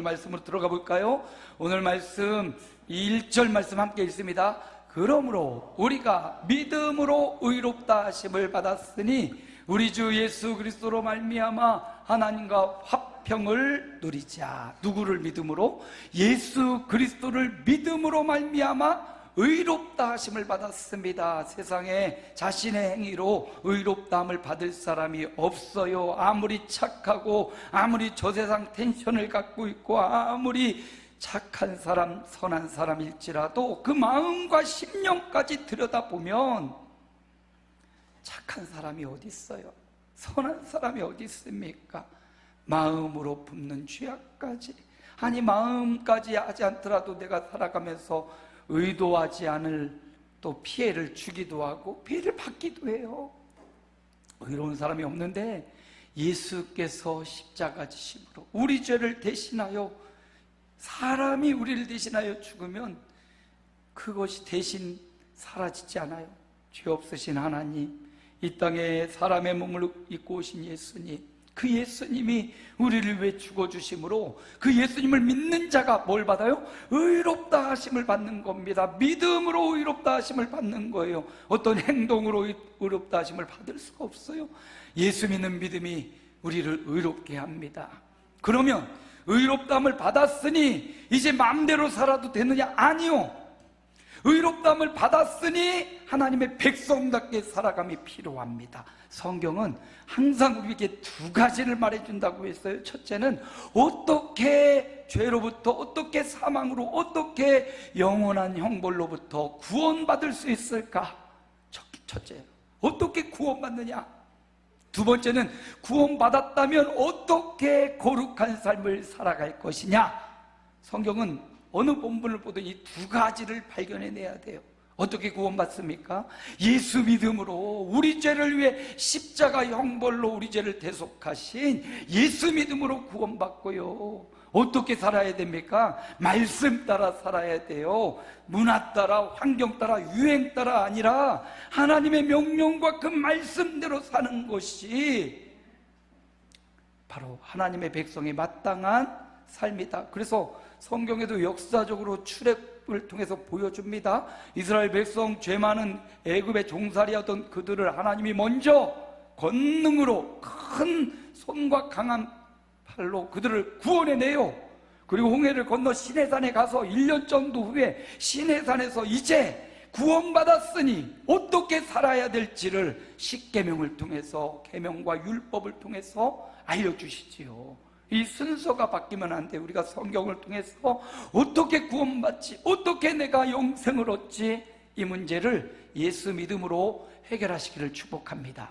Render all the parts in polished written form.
말씀으로 들어가 볼까요? 오늘 말씀 1절 말씀 함께 읽습니다. 그러므로 우리가 믿음으로 의롭다 하심을 받았으니 우리 주 예수 그리스도로 말미암아 하나님과 화평을 누리자. 누구를 믿음으로? 예수 그리스도를 믿음으로 말미암아 의롭다 하심을 받았습니다. 세상에 자신의 행위로 의롭다함을 받을 사람이 없어요. 아무리 착하고 아무리 저 세상 텐션을 갖고 있고 아무리 착한 사람, 선한 사람일지라도 그 마음과 심령까지 들여다보면 착한 사람이 어디 있어요? 선한 사람이 어디 있습니까? 마음으로 품는 죄악까지, 아니 마음까지 하지 않더라도 내가 살아가면서 의도하지 않을 또 피해를 주기도 하고 피해를 받기도 해요. 의로운 사람이 없는데 예수께서 십자가 지심으로 우리 죄를 대신하여, 사람이 우리를 대신하여 죽으면 그것이 대신 사라지지 않아요. 죄 없으신 하나님, 이 땅에 사람의 몸을 입고 오신 예수님, 그 예수님이 우리를 위해 죽어주심으로 그 예수님을 믿는 자가 뭘 받아요? 의롭다 하심을 받는 겁니다. 믿음으로 의롭다 하심을 받는 거예요. 어떤 행동으로 의롭다 하심을 받을 수가 없어요. 예수 믿는 믿음이 우리를 의롭게 합니다. 그러면 의롭다함을 받았으니 이제 마음대로 살아도 되느냐? 아니요. 의롭다함을 받았으니 하나님의 백성답게 살아감이 필요합니다. 성경은 항상 우리에게 두 가지를 말해준다고 했어요. 첫째는 어떻게 죄로부터, 어떻게 사망으로, 어떻게 영원한 형벌로부터 구원받을 수 있을까? 첫째예요. 어떻게 구원받느냐? 두 번째는 구원받았다면 어떻게 거룩한 삶을 살아갈 것이냐? 성경은 어느 본문을 보든 이 두 가지를 발견해내야 돼요. 어떻게 구원받습니까? 예수 믿음으로 우리 죄를 위해 십자가 형벌로 우리 죄를 대속하신 예수 믿음으로 구원받고요. 어떻게 살아야 됩니까? 말씀 따라 살아야 돼요. 문화 따라, 환경 따라, 유행 따라 아니라 하나님의 명령과 그 말씀대로 사는 것이 바로 하나님의 백성의 마땅한 삶이다. 그래서 성경에도 역사적으로 출애굽을 통해서 보여줍니다. 이스라엘 백성, 죄 많은 애굽의 종살이하던 그들을 하나님이 먼저 권능으로, 큰 손과 강한 팔로 그들을 구원해내요. 그리고 홍해를 건너 시내산에 가서 1년 정도 후에 시내산에서 이제 구원받았으니 어떻게 살아야 될지를 십계명을 통해서, 계명과 율법을 통해서 알려주시지요. 이 순서가 바뀌면 안 돼. 우리가 성경을 통해서 어떻게 구원받지, 어떻게 내가 영생을 얻지, 이 문제를 예수 믿음으로 해결하시기를 축복합니다.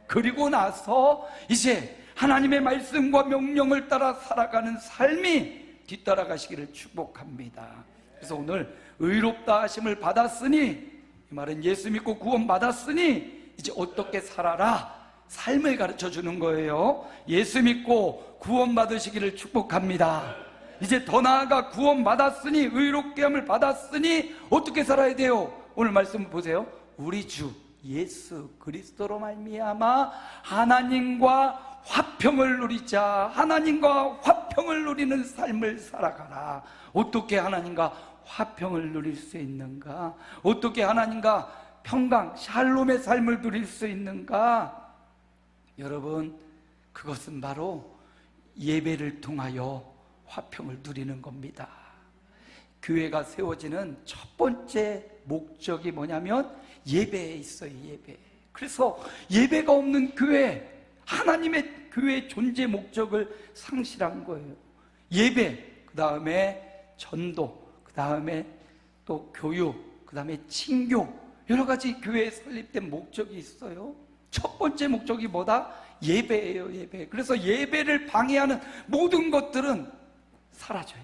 그리고 나서 이제 하나님의 말씀과 명령을 따라 살아가는 삶이 뒤따라가시기를 축복합니다. 그래서 오늘 의롭다 하심을 받았으니, 이 말은 예수 믿고 구원받았으니 이제 어떻게 살아라, 삶을 가르쳐 주는 거예요. 예수 믿고 구원받으시기를 축복합니다. 이제 더 나아가 구원받았으니, 의롭게 함을 받았으니 어떻게 살아야 돼요? 오늘 말씀 보세요. 우리 주 예수 그리스도로 말미암아 하나님과 화평을 누리자. 하나님과 화평을 누리는 삶을 살아가라. 어떻게 하나님과 화평을 누릴 수 있는가? 어떻게 하나님과 평강, 샬롬의 삶을 누릴 수 있는가? 여러분, 그것은 바로 예배를 통하여 화평을 누리는 겁니다. 교회가 세워지는 첫 번째 목적이 뭐냐면 예배에 있어요. 예배. 그래서 예배가 없는 교회, 하나님의 교회의 존재 목적을 상실한 거예요. 예배, 그 다음에 전도, 그 다음에 또 교육, 그 다음에 친교, 여러 가지 교회에 설립된 목적이 있어요. 첫 번째 목적이 뭐다? 예배예요. 예배. 그래서 예배를 방해하는 모든 것들은 사라져요.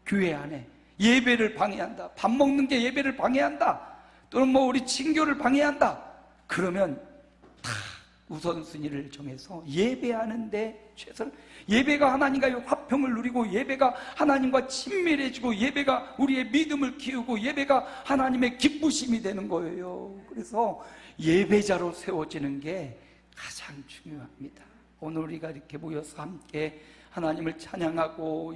교회 안에 예배를 방해한다, 밥 먹는 게 예배를 방해한다, 또는 뭐 우리 친교를 방해한다, 그러면 다 우선순위를 정해서 예배하는데 최선을, 예배가 하나님과의 화평을 누리고, 예배가 하나님과 친밀해지고, 예배가 우리의 믿음을 키우고, 예배가 하나님의 기쁘심이 되는 거예요. 그래서 예배자로 세워지는 게 가장 중요합니다. 오늘 우리가 이렇게 모여서 함께 하나님을 찬양하고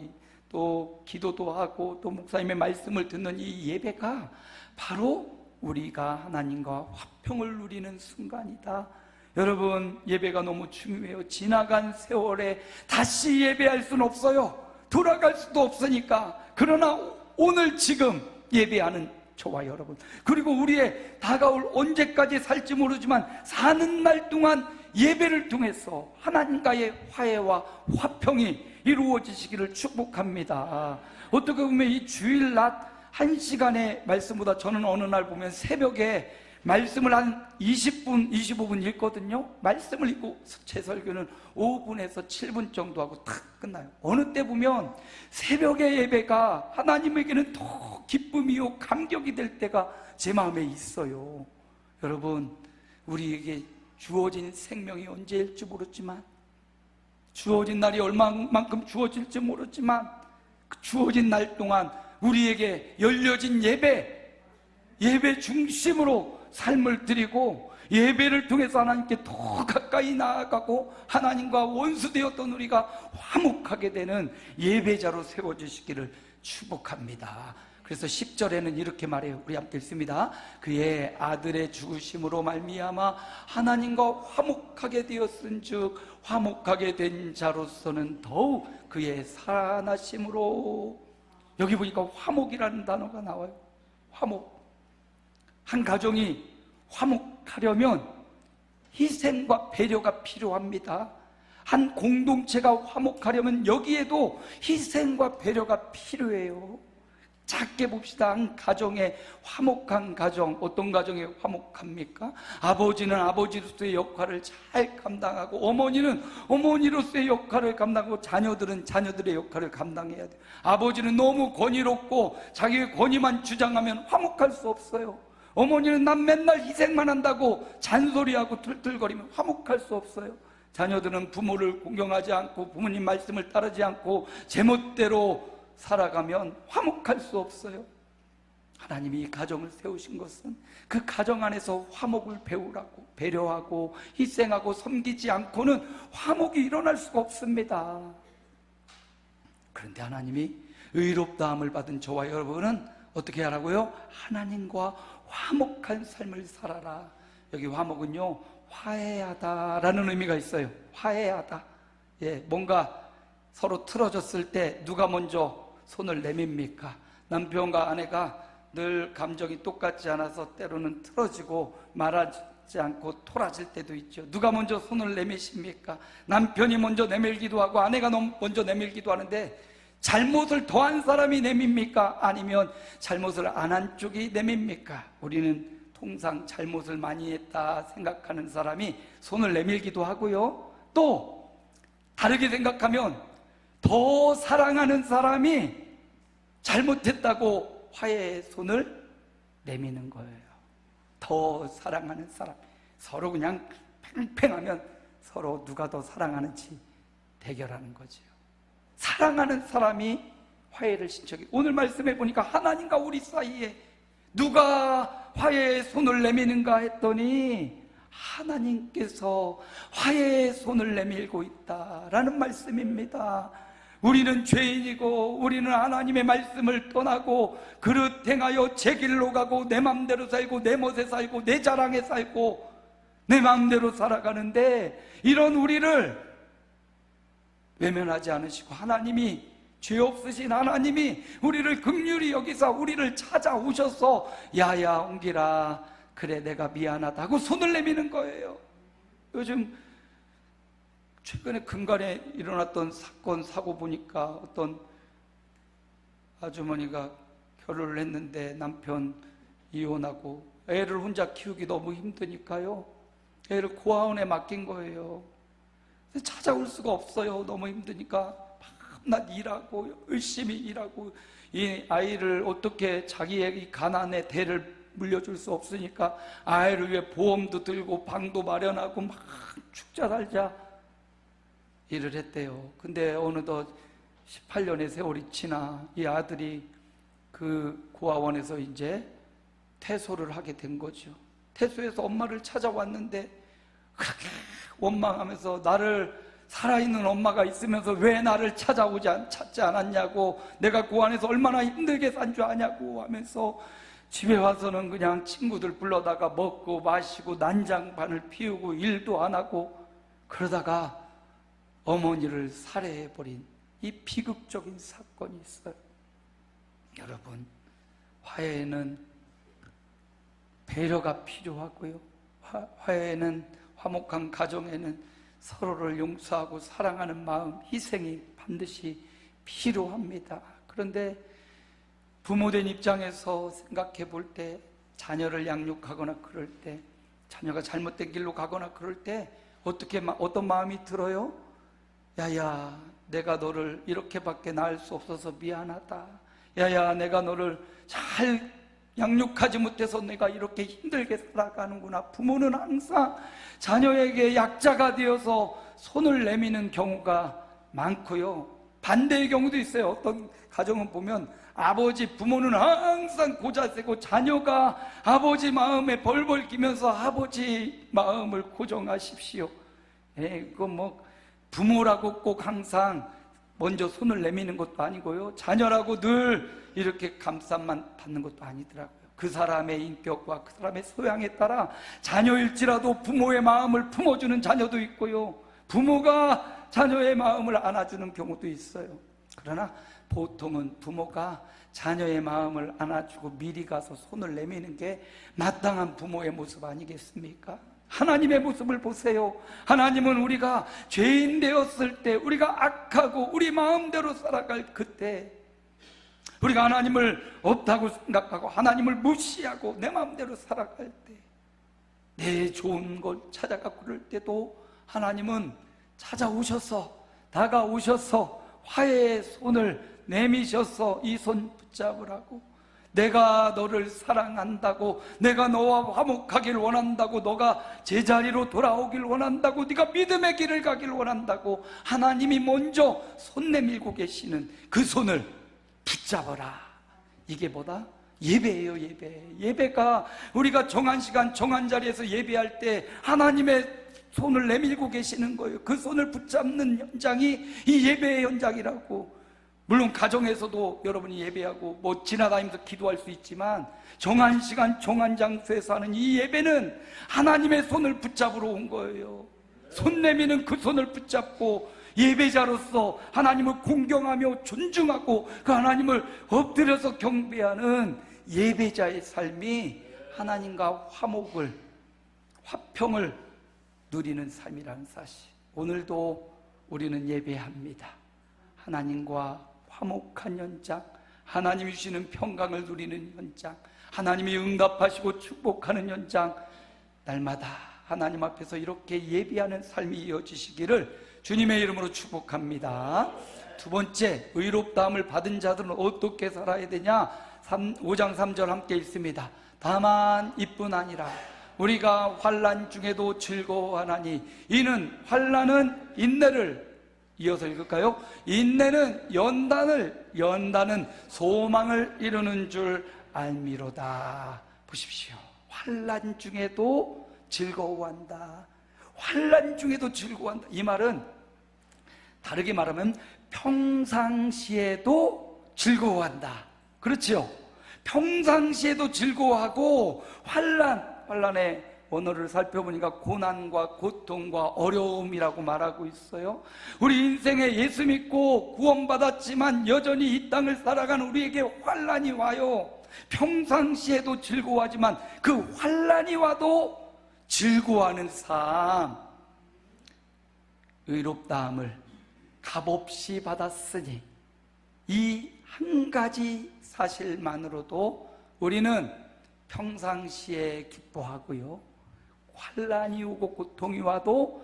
또 기도도 하고 또 목사님의 말씀을 듣는 이 예배가 바로 우리가 하나님과 화평을 누리는 순간이다. 여러분, 예배가 너무 중요해요. 지나간 세월에 다시 예배할 수는 없어요. 돌아갈 수도 없으니까. 그러나 오늘 지금 예배하는 저와 여러분, 그리고 우리의 다가올 언제까지 살지 모르지만 사는 날 동안 예배를 통해서 하나님과의 화해와 화평이 이루어지시기를 축복합니다. 어떻게 보면 이 주일 낮 1시간의 말씀보다 저는 어느 날 보면 새벽에 말씀을 한 20분, 25분 읽거든요. 말씀을 읽고 제 설교는 5분에서 7분 정도 하고 탁 끝나요. 어느 때 보면 새벽의 예배가 하나님에게는 더 기쁨이요 감격이 될 때가 제 마음에 있어요. 여러분, 우리에게 주어진 생명이 언제일지 모르지만, 주어진 날이 얼마만큼 주어질지 모르지만, 그 주어진 날 동안 우리에게 열려진 예배 중심으로 삶을 드리고 예배를 통해서 하나님께 더 가까이 나아가고 하나님과 원수되었던 우리가 화목하게 되는 예배자로 세워주시기를 축복합니다. 그래서 10절에는 이렇게 말해요. 우리 함께 읽습니다. 그의 아들의 죽으심으로 말미암아 하나님과 화목하게 되었은즉 화목하게 된 자로서는 더욱 그의 살아나심으로. 여기 보니까 화목이라는 단어가 나와요. 화목. 한 가정이 화목하려면 희생과 배려가 필요합니다. 한 공동체가 화목하려면 여기에도 희생과 배려가 필요해요. 작게 봅시다. 한 가정의 화목한 가정, 어떤 가정이 화목합니까? 아버지는 아버지로서의 역할을 잘 감당하고, 어머니는 어머니로서의 역할을 감당하고, 자녀들은 자녀들의 역할을 감당해야 돼요. 아버지는 너무 권위롭고 자기의 권위만 주장하면 화목할 수 없어요. 어머니는 난 맨날 희생만 한다고 잔소리하고 툴툴거리면 화목할 수 없어요. 자녀들은 부모를 공경하지 않고 부모님 말씀을 따르지 않고 제멋대로 살아가면 화목할 수 없어요. 하나님이 이 가정을 세우신 것은 그 가정 안에서 화목을 배우라고, 배려하고 희생하고 섬기지 않고는 화목이 일어날 수가 없습니다. 그런데 하나님이 의롭다함을 받은 저와 여러분은 어떻게 하라고요? 하나님과 화목한 삶을 살아라. 여기 화목은요, 화해하다라는 의미가 있어요. 화해하다. 예, 뭔가 서로 틀어졌을 때 누가 먼저 손을 내밉니까? 남편과 아내가 늘 감정이 똑같지 않아서 때로는 틀어지고 말하지 않고 토라질 때도 있죠. 누가 먼저 손을 내미십니까? 남편이 먼저 내밀기도 하고 아내가 먼저 내밀기도 하는데, 잘못을 더한 사람이 내밉니까? 아니면 잘못을 안 한 쪽이 내밉니까? 우리는 통상 잘못을 많이 했다 생각하는 사람이 손을 내밀기도 하고요, 또 다르게 생각하면 더 사랑하는 사람이 잘못했다고 화해의 손을 내미는 거예요. 더 사랑하는 사람, 서로 그냥 팽팽하면 서로 누가 더 사랑하는지 대결하는 거죠. 사랑하는 사람이 화해를 신청해요. 오늘 말씀해 보니까 하나님과 우리 사이에 누가 화해의 손을 내미는가 했더니 하나님께서 화해의 손을 내밀고 있다라는 말씀입니다. 우리는 죄인이고 우리는 하나님의 말씀을 떠나고 그릇 행하여 제 길로 가고 내 마음대로 살고 내 멋에 살고 내 자랑에 살고 내 마음대로 살아가는데, 이런 우리를 외면하지 않으시고 하나님이, 죄 없으신 하나님이 우리를 긍휼히 여기사 우리를 찾아오셔서 야야 옹기라, 그래 내가 미안하다고 손을 내미는 거예요. 요즘 최근에 근간에 일어났던 사건 사고 보니까 어떤 아주머니가 결혼을 했는데 남편 이혼하고 애를 혼자 키우기 너무 힘드니까요, 애를 고아원에 맡긴 거예요. 찾아올 수가 없어요. 너무 힘드니까 밤낮 일하고 열심히 일하고, 이 아이를 어떻게 자기의 가난의 대를 물려줄 수 없으니까 아이를 위해 보험도 들고 방도 마련하고 막 죽자 살자 일을 했대요. 근데 어느덧 18년의 세월이 지나 이 아들이 그 고아원에서 이제 퇴소를 하게 된 거죠. 퇴소해서 엄마를 찾아왔는데 그렇게 원망하면서 나를 살아있는 엄마가 있으면서 왜 나를 찾지 않았냐고, 내가 그 안에서 얼마나 힘들게 산 줄 아냐고 하면서 집에 와서는 그냥 친구들 불러다가 먹고 마시고 난장판을 피우고 일도 안 하고 그러다가 어머니를 살해해버린 이 비극적인 사건이 있어요. 여러분, 화해는 배려가 필요하고요, 화해는, 화목한 가정에는 서로를 용서하고 사랑하는 마음, 희생이 반드시 필요합니다. 그런데 부모된 입장에서 생각해 볼 때, 자녀를 양육하거나 그럴 때, 자녀가 잘못된 길로 가거나 그럴 때 어떤 마음이 들어요? 야야, 내가 너를 이렇게밖에 낳을 수 없어서 미안하다. 야야, 내가 너를 잘 양육하지 못해서 내가 이렇게 힘들게 살아가는구나. 부모는 항상 자녀에게 약자가 되어서 손을 내미는 경우가 많고요, 반대의 경우도 있어요. 어떤 가정은 보면 부모는 항상 고자세고 자녀가 아버지 마음에 벌벌 끼면서 아버지 마음을 고정하십시오. 그거 부모라고 꼭 항상 먼저 손을 내미는 것도 아니고요, 자녀라고 늘 이렇게 감싸만 받는 것도 아니더라고요. 그 사람의 인격과 그 사람의 소양에 따라 자녀일지라도 부모의 마음을 품어주는 자녀도 있고요, 부모가 자녀의 마음을 안아주는 경우도 있어요. 그러나 보통은 부모가 자녀의 마음을 안아주고 미리 가서 손을 내미는 게 마땅한 부모의 모습 아니겠습니까? 하나님의 모습을 보세요. 하나님은 우리가 죄인 되었을 때, 우리가 악하고 우리 마음대로 살아갈 그때, 우리가 하나님을 없다고 생각하고 하나님을 무시하고 내 마음대로 살아갈 때, 내 좋은 것 찾아가고 그럴 때도 하나님은 찾아오셔서, 다가오셔서 화해의 손을 내미셔서 이 손 붙잡으라고, 내가 너를 사랑한다고, 내가 너와 화목하길 원한다고, 너가 제자리로 돌아오길 원한다고, 네가 믿음의 길을 가길 원한다고 하나님이 먼저 손 내밀고 계시는 그 손을 붙잡아라. 이게 뭐다? 예배예요. 예배가 우리가 정한 시간 정한 자리에서 예배할 때 하나님의 손을 내밀고 계시는 거예요. 그 손을 붙잡는 현장이 이 예배의 현장이라고. 물론 가정에서도 여러분이 예배하고 지나다니면서 기도할 수 있지만, 정한 시간 정한 장소에서 하는 이 예배는 하나님의 손을 붙잡으러 온 거예요. 손 내미는 그 손을 붙잡고 예배자로서 하나님을 공경하며 존중하고 그 하나님을 엎드려서 경배하는 예배자의 삶이 하나님과 화평을 누리는 삶이라는 사실, 오늘도 우리는 예배합니다. 하나님과 화목한 현장, 하나님이 주시는 평강을 누리는 현장, 하나님이 응답하시고 축복하는 현장, 날마다 하나님 앞에서 이렇게 예배하는 삶이 이어지시기를 주님의 이름으로 축복합니다. 두 번째, 의롭다함을 받은 자들은 어떻게 살아야 되냐? 5장 3절 함께 읽습니다. 다만 이뿐 아니라 우리가 환난 중에도 즐거워하나니 이는 환난은 인내를, 이어서 읽을까요? 인내는 연단은 소망을 이루는 줄 알미로다. 보십시오. 환난 중에도 즐거워한다. 환난 중에도 즐거워한다. 이 말은 다르게 말하면 평상시에도 즐거워한다. 그렇죠? 평상시에도 즐거워하고, 환난의 언어를 살펴보니까 고난과 고통과 어려움이라고 말하고 있어요. 우리 인생에 예수 믿고 구원받았지만 여전히 이 땅을 살아가는 우리에게 환난이 와요. 평상시에도 즐거워하지만 그 환난이 와도 즐거워하는 삶, 의롭다함을 값없이 받았으니 이 한 가지 사실만으로도 우리는 평상시에 기뻐하고요, 환난이 오고 고통이 와도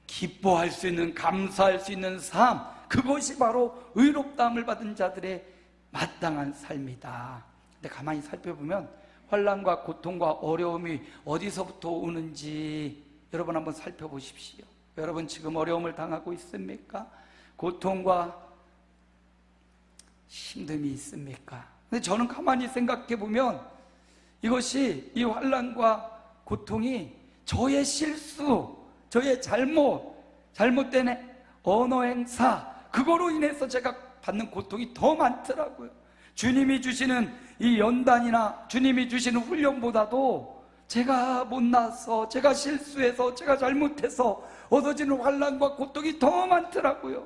기뻐할 수 있는, 감사할 수 있는 삶, 그것이 바로 의롭다함을 받은 자들의 마땅한 삶이다. 근데 가만히 살펴보면 환난과 고통과 어려움이 어디서부터 오는지 여러분 한번 살펴보십시오. 여러분 지금 어려움을 당하고 있습니까? 고통과 힘듦이 있습니까? 근데 저는 가만히 생각해 보면 이것이, 이 환난과 고통이 저의 실수, 저의 잘못된 언어 행사, 그거로 인해서 제가 받는 고통이 더 많더라고요. 주님이 주시는 이 연단이나 주님이 주시는 훈련보다도 제가 못나서, 제가 실수해서, 제가 잘못해서 얻어지는 환난과 고통이 더 많더라고요.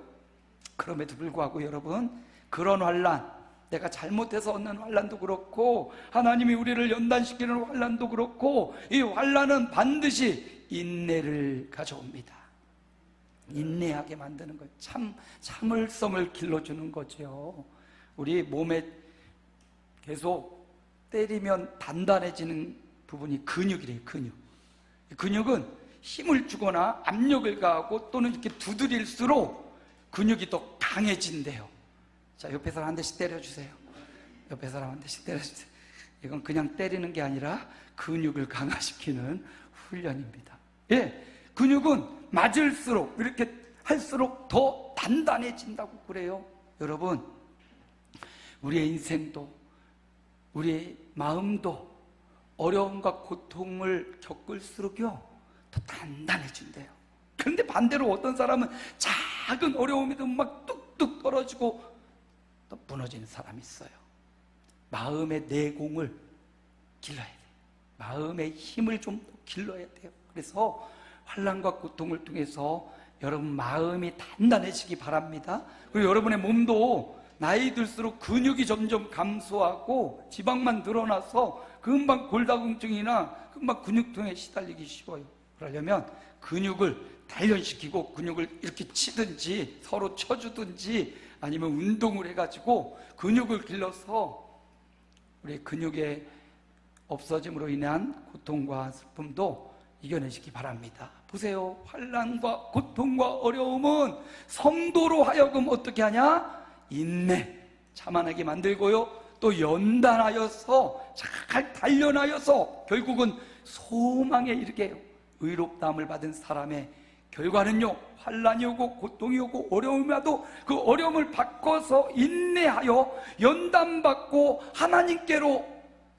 그럼에도 불구하고 여러분, 그런 환난, 내가 잘못해서 얻는 환난도 그렇고 하나님이 우리를 연단시키는 환난도 그렇고, 이 환난은 반드시 인내를 가져옵니다. 인내하게 만드는 거예요. 참을성을 길러주는 거죠. 우리 몸에 계속 때리면 단단해지는 부분이 근육이래요. 근육은 힘을 주거나 압력을 가하고 또는 이렇게 두드릴수록 근육이 더 강해진대요. 자, 옆에 사람 한 대씩 때려주세요. 옆에 사람 한 대씩 때려주세요. 이건 그냥 때리는 게 아니라 근육을 강화시키는 훈련입니다. 예, 근육은 맞을수록, 이렇게 할수록 더 단단해진다고 그래요. 여러분, 우리의 인생도, 우리의 마음도 어려움과 고통을 겪을수록요 더 단단해진대요. 그런데 반대로 어떤 사람은 작은 어려움에도 막 뚝뚝 떨어지고 또 무너지는 사람이 있어요. 마음의 내공을 길러야 돼요. 마음의 힘을 좀 더 길러야 돼요. 그래서 환난과 고통을 통해서 여러분 마음이 단단해지기 바랍니다. 그리고 여러분의 몸도 나이 들수록 근육이 점점 감소하고 지방만 늘어나서 금방 골다공증이나 금방 근육통에 시달리기 쉬워요. 그러려면 근육을 단련시키고 근육을 이렇게 치든지 서로 쳐주든지 아니면 운동을 해가지고 근육을 길러서 우리 근육의 없어짐으로 인한 고통과 슬픔도 이겨내시기 바랍니다. 보세요. 환난과 고통과 어려움은 성도로 하여금 어떻게 하냐? 인내, 자만하게 만들고요, 또 연단하여서 잘 단련하여서 결국은 소망에 이르게 해요. 의롭다함을 받은 사람의 결과는요, 환난이 오고 고통이 오고 어려움이 와도 그 어려움을 바꿔서 인내하여 연단받고 하나님께로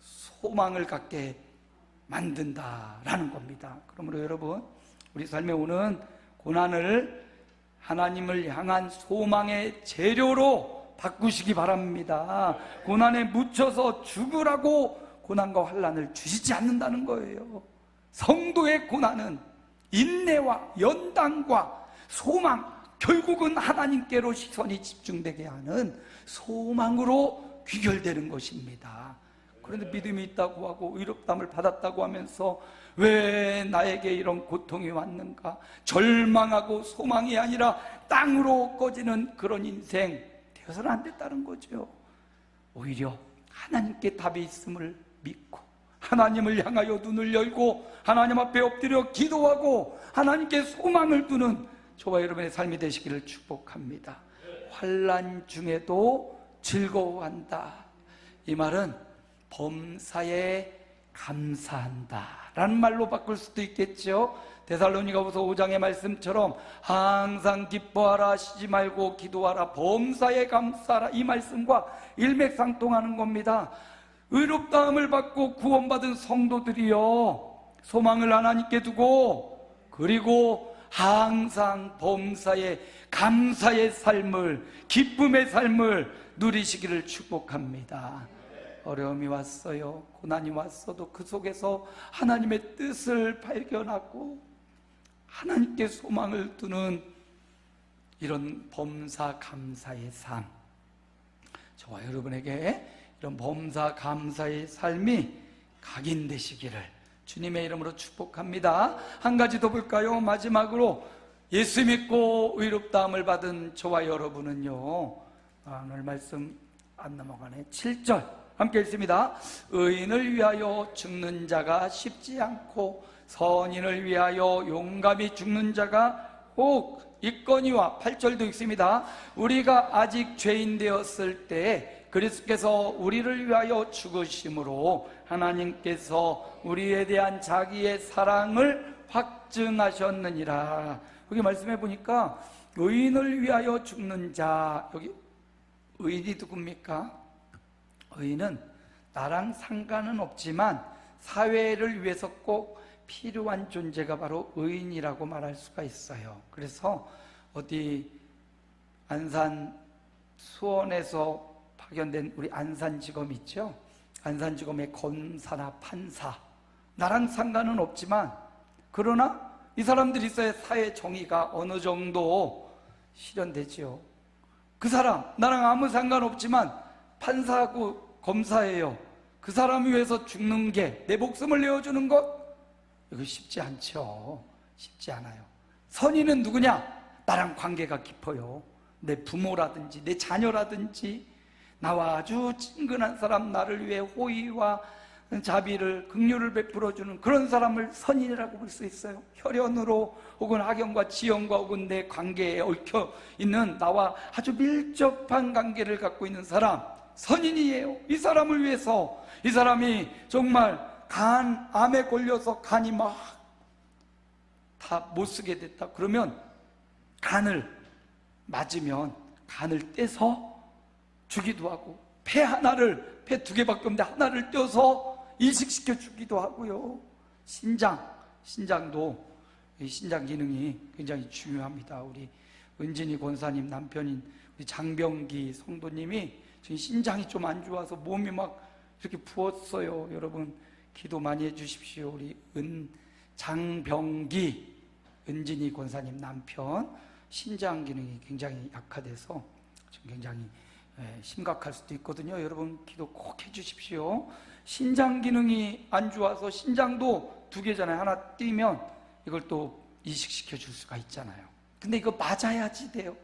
소망을 갖게 만든다라는 겁니다. 그러므로 여러분, 우리 삶에 오는 고난을 하나님을 향한 소망의 재료로 바꾸시기 바랍니다. 고난에 묻혀서 죽으라고 고난과 환난을 주시지 않는다는 거예요. 성도의 고난은 인내와 연단과 소망, 결국은 하나님께로 시선이 집중되게 하는 소망으로 귀결되는 것입니다. 그런데 믿음이 있다고 하고 의롭다함을 받았다고 하면서 왜 나에게 이런 고통이 왔는가, 절망하고 소망이 아니라 땅으로 꺼지는 그런 인생 되어서는 안 됐다는 거죠. 오히려 하나님께 답이 있음을 믿고 하나님을 향하여 눈을 열고 하나님 앞에 엎드려 기도하고 하나님께 소망을 두는 저와 여러분의 삶이 되시기를 축복합니다. 환난 중에도 즐거워한다, 이 말은 범사에 감사한다 라는 말로 바꿀 수도 있겠죠. 데살로니가후서 5장의 말씀처럼 항상 기뻐하라, 쉬지 말고 기도하라, 범사에 감사하라, 이 말씀과 일맥상통하는 겁니다. 의롭다함을 받고 구원받은 성도들이요, 소망을 하나님께 두고 그리고 항상 범사에 감사의 삶을, 기쁨의 삶을 누리시기를 축복합니다. 어려움이 왔어요, 고난이 왔어도 그 속에서 하나님의 뜻을 발견하고 하나님께 소망을 두는 이런 범사 감사의 삶, 저와 여러분에게 이런 범사 감사의 삶이 각인되시기를 주님의 이름으로 축복합니다. 한 가지 더 볼까요? 마지막으로 예수 믿고 의롭다함을 받은 저와 여러분은요, 오늘 말씀 안 넘어가네. 7절 함께 읽습니다. 의인을 위하여 죽는 자가 쉽지 않고 선인을 위하여 용감히 죽는 자가 혹 있거니와. 8절도 읽습니다. 우리가 아직 죄인 되었을 때 그리스도께서 우리를 위하여 죽으심으로 하나님께서 우리에 대한 자기의 사랑을 확증하셨느니라. 여기 말씀해 보니까 의인을 위하여 죽는 자, 여기 의인이 누굽니까? 의인은 나랑 상관은 없지만 사회를 위해서 꼭 필요한 존재가 바로 의인이라고 말할 수가 있어요. 그래서 어디 안산 수원에서 파견된 우리 안산지검 있죠? 안산지검의 검사나 판사, 나랑 상관은 없지만 그러나 이 사람들이 있어야 사회 정의가 어느 정도 실현되지요. 그 사람 나랑 아무 상관없지만 판사하고 검사예요. 그 사람을 위해서 죽는 게, 내 목숨을 내어주는 것, 이거 쉽지 않죠. 쉽지 않아요. 선인은 누구냐? 나랑 관계가 깊어요. 내 부모라든지 내 자녀라든지 나와 아주 친근한 사람, 나를 위해 호의와 자비를, 긍휼을 베풀어주는 그런 사람을 선인이라고 볼 수 있어요. 혈연으로 혹은 악연과 지연과 혹은 내 관계에 얽혀 있는 나와 아주 밀접한 관계를 갖고 있는 사람, 선인이에요. 이 사람을 위해서, 이 사람이 정말 암에 걸려서 간이 막 다 못 쓰게 됐다 그러면 간을 맞으면 간을 떼서 주기도 하고, 폐 하나를, 폐 2개밖에 없는데 하나를 떼어서 이식시켜 주기도 하고요. 신장도 신장 기능이 굉장히 중요합니다. 우리 은진이 권사님 남편인 우리 장병기 성도님이 지금 신장이 좀 안 좋아서 몸이 막 이렇게 부었어요. 여러분 기도 많이 해주십시오. 우리 장병기 은진이 권사님 남편 신장 기능이 굉장히 약화돼서 지금 굉장히 심각할 수도 있거든요. 여러분 기도 꼭 해주십시오. 신장 기능이 안 좋아서, 신장도 2개잖아요. 하나 띄면 이걸 또 이식시켜 줄 수가 있잖아요. 근데 이거 맞아야지 돼요.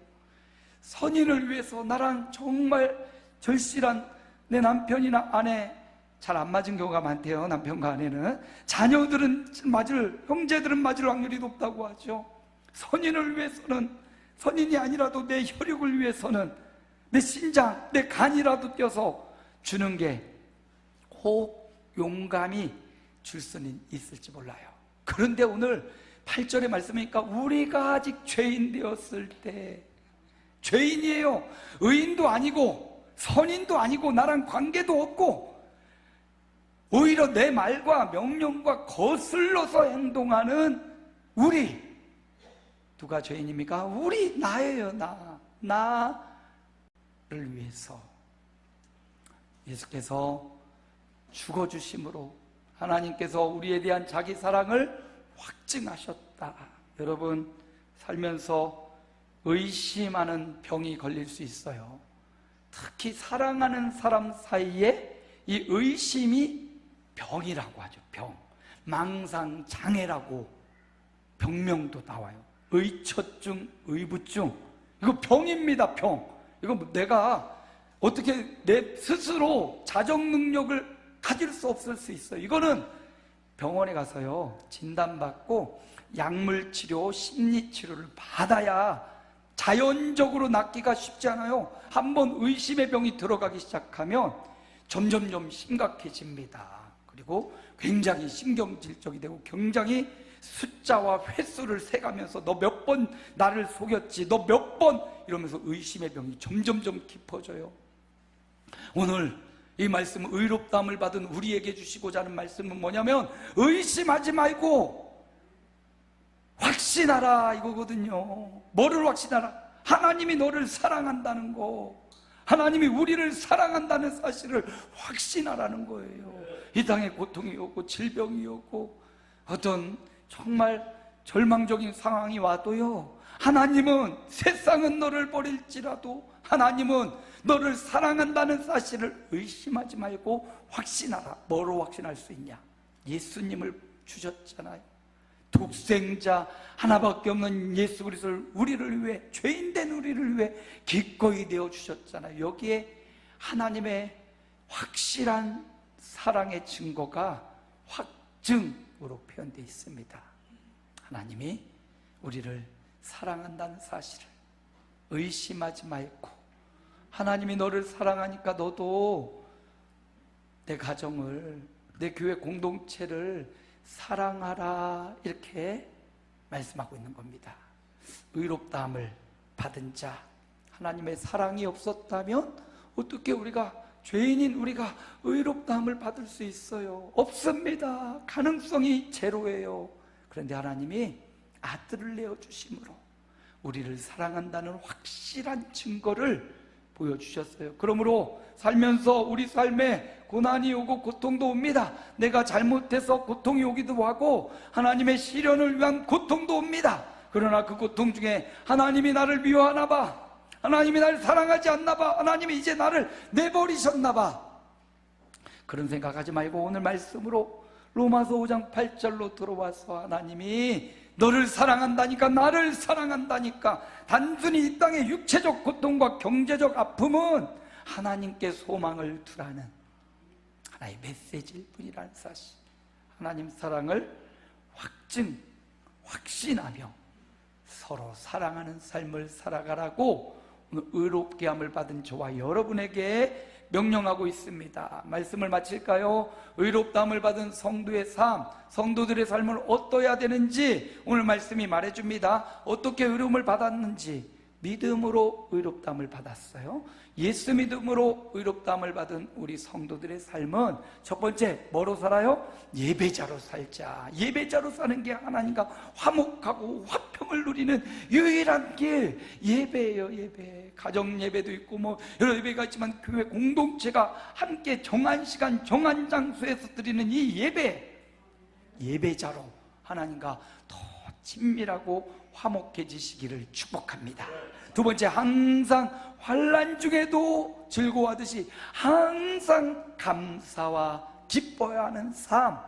선인을 위해서 나랑 정말 절실한 내 남편이나 아내, 잘 안 맞은 경우가 많대요. 남편과 아내는. 자녀들은 맞을, 형제들은 맞을 확률이 높다고 하죠. 선인을 위해서는, 선인이 아니라도 내 혈육을 위해서는 내 신장, 내 간이라도 떼어서 주는 게 혹 용감히 줄 수는 있을지 몰라요. 그런데 오늘 8절의 말씀이니까 우리가 아직 죄인 되었을 때, 죄인이에요. 의인도 아니고 선인도 아니고 나랑 관계도 없고 오히려 내 말과 명령과 거슬러서 행동하는 우리, 누가 죄인입니까? 우리, 나예요. 나를 위해서 예수께서 죽어주심으로 하나님께서 우리에 대한 자기 사랑을 확증하셨다. 여러분 살면서 의심하는 병이 걸릴 수 있어요. 특히 사랑하는 사람 사이에 이 의심이 병이라고 하죠. 병, 망상장애라고 병명도 나와요. 의처증, 의부증, 이거 병입니다. 병. 이거 내가 어떻게 내 스스로 자정 능력을 가질 수 없을 수 있어요. 이거는 병원에 가서요 진단받고 약물치료, 심리치료를 받아야 자연적으로 낫기가 쉽지 않아요. 한번 의심의 병이 들어가기 시작하면 점점점 심각해집니다. 그리고 굉장히 신경질적이 되고 굉장히 숫자와 횟수를 세가면서 너 몇 번 나를 속였지, 너 몇 번, 이러면서 의심의 병이 점점점 깊어져요. 오늘 이 말씀은, 의롭다함을 받은 우리에게 주시고자 하는 말씀은 뭐냐면 의심하지 말고 확신하라 이거거든요. 뭐를 확신하라? 하나님이 너를 사랑한다는 거, 하나님이 우리를 사랑한다는 사실을 확신하라는 거예요. 이 땅에 고통이 오고 질병이 오고 어떤 정말 절망적인 상황이 와도요, 하나님은, 세상은 너를 버릴지라도 하나님은 너를 사랑한다는 사실을 의심하지 말고 확신하라. 뭐로 확신할 수 있냐? 예수님을 주셨잖아요. 독생자 하나밖에 없는 예수 그리스도를 우리를 위해, 죄인된 우리를 위해 기꺼이 내어 주셨잖아요. 여기에 하나님의 확실한 사랑의 증거가 확증으로 표현되어 있습니다. 하나님이 우리를 사랑한다는 사실을 의심하지 말고, 하나님이 너를 사랑하니까 너도 내 가정을, 내 교회 공동체를 사랑하라, 이렇게 말씀하고 있는 겁니다. 의롭다함을 받은 자, 하나님의 사랑이 없었다면 어떻게 우리가, 죄인인 우리가 의롭다함을 받을 수 있어요? 없습니다. 가능성이 제로예요. 그런데 하나님이 아들을 내어주심으로 우리를 사랑한다는 확실한 증거를 보여주셨어요. 그러므로 살면서 우리 삶에 고난이 오고 고통도 옵니다. 내가 잘못해서 고통이 오기도 하고 하나님의 시련을 위한 고통도 옵니다. 그러나 그 고통 중에 하나님이 나를 미워하나 봐, 하나님이 나를 사랑하지 않나 봐, 하나님이 이제 나를 내버리셨나 봐, 그런 생각하지 말고 오늘 말씀으로 로마서 5장 8절로 들어와서 하나님이 너를 사랑한다니까, 나를 사랑한다니까, 단순히 이 땅의 육체적 고통과 경제적 아픔은 하나님께 소망을 두라는 하나의 메시지일 뿐이라는 사실, 하나님 사랑을 확신하며 서로 사랑하는 삶을 살아가라고 오늘 의롭게 함을 받은 저와 여러분에게 명령하고 있습니다. 말씀을 마칠까요? 의롭다함을 받은 성도의 삶, 성도들의 삶을 어떠해야 되는지 오늘 말씀이 말해줍니다. 어떻게 의로움을 받았는지. 믿음으로 의롭다함을 받았어요. 예수 믿음으로 의롭다함을 받은 우리 성도들의 삶은 첫 번째 뭐로 살아요? 예배자로 살자. 예배자로 사는 게 하나님과 화목하고 화평을 누리는 유일한 길, 예배예요. 예배. 가정 예배도 있고 뭐 여러 예배가 있지만 교회 공동체가 함께 정한 시간 정한 장소에서 드리는 이 예배, 예배자로 하나님과 더 친밀하고 화목해지시기를 축복합니다. 두 번째, 항상 환난 중에도 즐거워하듯이 항상 감사와 기뻐야 하는 삶,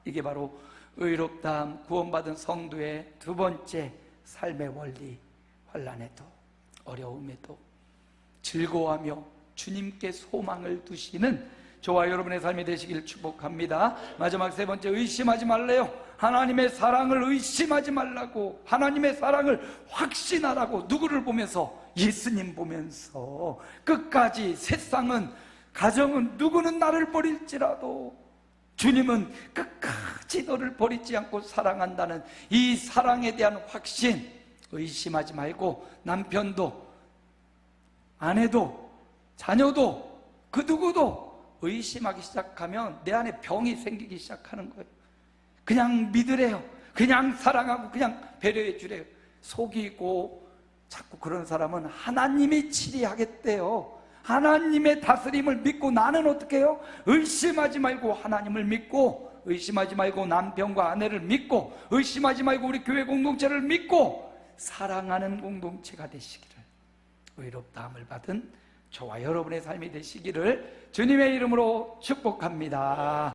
이게 바로 의롭다함, 구원받은 성도의 두 번째 삶의 원리. 환난에도 어려움에도 즐거워하며 주님께 소망을 두시는 저와 여러분의 삶이 되시길 축복합니다. 마지막 세 번째, 의심하지 말래요. 하나님의 사랑을 의심하지 말라고, 하나님의 사랑을 확신하라고. 누구를 보면서? 예수님 보면서. 끝까지 세상은, 가정은, 누구는 나를 버릴지라도 주님은 끝까지 너를 버리지 않고 사랑한다는 이 사랑에 대한 확신, 의심하지 말고 남편도 아내도 자녀도 그 누구도 의심하기 시작하면 내 안에 병이 생기기 시작하는 거예요. 그냥 믿으래요. 그냥 사랑하고 그냥 배려해 주래요. 속이고 자꾸 그런 사람은 하나님이 치리하겠대요. 하나님의 다스림을 믿고 나는 어떻게 해요? 의심하지 말고 하나님을 믿고, 의심하지 말고 남편과 아내를 믿고, 의심하지 말고 우리 교회 공동체를 믿고 사랑하는 공동체가 되시기를, 의롭다함을 받은 저와 여러분의 삶이 되시기를 주님의 이름으로 축복합니다.